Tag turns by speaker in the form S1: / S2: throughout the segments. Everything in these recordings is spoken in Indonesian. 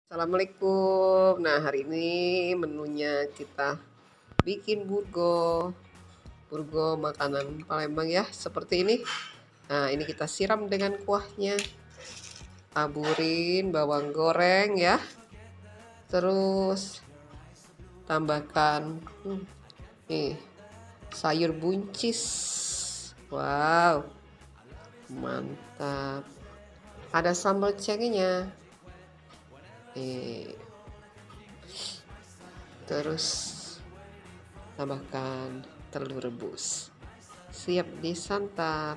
S1: Assalamualaikum. Nah, hari ini menunya kita bikin burgo. Burgo makanan Palembang ya, seperti ini. Nah, ini kita siram dengan kuahnya. Taburin bawang goreng ya. Terus tambahkan nih sayur buncis. Wow, mantap. Ada sambal cengenya. Terus tambahkan telur rebus. Siap disantap.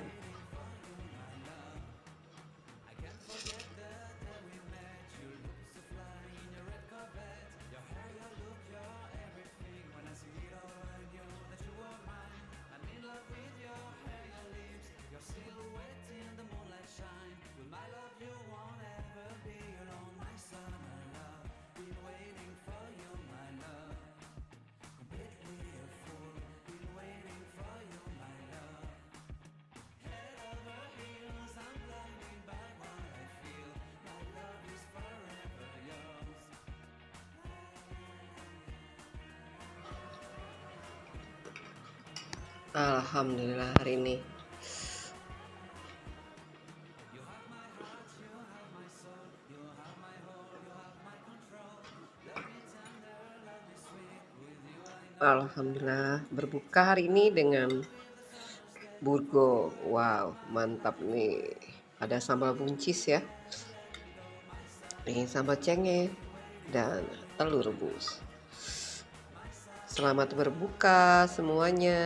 S1: Alhamdulillah hari ini Alhamdulillah berbuka hari ini dengan burgo. Wow, mantap nih. Ada sambal buncis ya. Ini sambal cengkeh dan telur rebus. Selamat berbuka semuanya.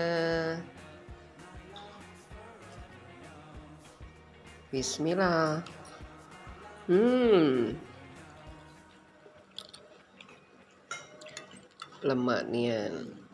S1: Bismillah. Lemak nian.